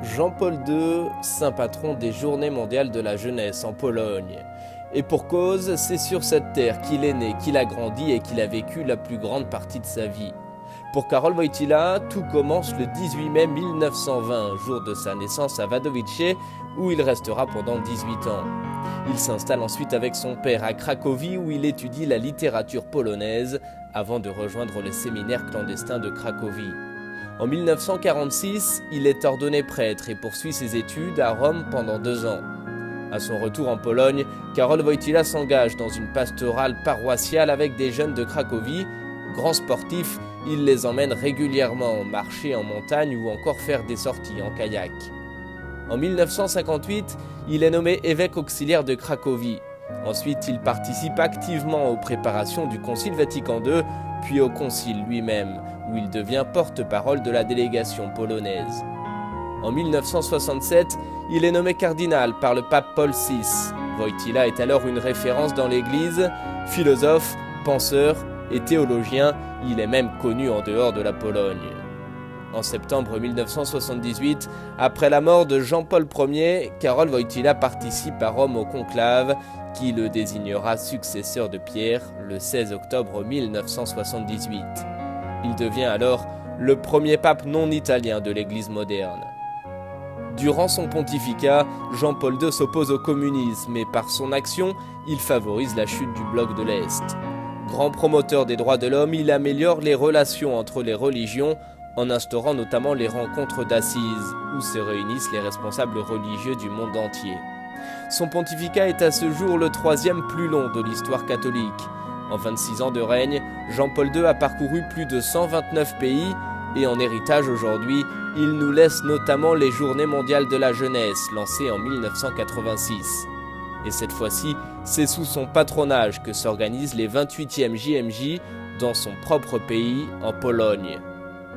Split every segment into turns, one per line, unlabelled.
Jean-Paul II, saint patron des Journées mondiales de la jeunesse en Pologne. Et pour cause, c'est sur cette terre qu'il est né, qu'il a grandi et qu'il a vécu la plus grande partie de sa vie. Pour Karol Wojtyła, tout commence le 18 mai 1920, jour de sa naissance à Wadowice, où il restera pendant 18 ans. Il s'installe ensuite avec son père à Cracovie, où il étudie la littérature polonaise, avant de rejoindre le séminaire clandestin de Cracovie. En 1946, il est ordonné prêtre et poursuit ses études à Rome pendant 2 ans. À son retour en Pologne, Karol Wojtyła s'engage dans une pastorale paroissiale avec des jeunes de Cracovie. Grand sportif, il les emmène régulièrement marcher en montagne ou encore faire des sorties en kayak. En 1958, il est nommé évêque auxiliaire de Cracovie. Ensuite, il participe activement aux préparations du Concile Vatican II, puis au Concile lui-même, où il devient porte-parole de la délégation polonaise. En 1967, il est nommé cardinal par le pape Paul VI. Wojtyła est alors une référence dans l'Église, philosophe, penseur et théologien, il est même connu en dehors de la Pologne. En septembre 1978, après la mort de Jean-Paul Ier, Karol Wojtyła participe à Rome au conclave, qui le désignera successeur de Pierre le 16 octobre 1978. Il devient alors le premier pape non italien de l'Église moderne. Durant son pontificat, Jean-Paul II s'oppose au communisme et par son action, il favorise la chute du bloc de l'Est. Grand promoteur des droits de l'homme, il améliore les relations entre les religions en instaurant notamment les rencontres d'assises où se réunissent les responsables religieux du monde entier. Son pontificat est à ce jour le 3e plus long de l'histoire catholique. En 26 ans de règne, Jean-Paul II a parcouru plus de 129 pays et en héritage aujourd'hui, il nous laisse notamment les Journées mondiales de la jeunesse lancées en 1986. Et cette fois-ci, c'est sous son patronage que s'organisent les 28e JMJ dans son propre pays, en Pologne.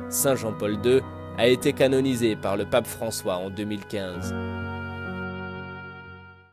Saint Jean-Paul II a été canonisé par le pape François en 2015.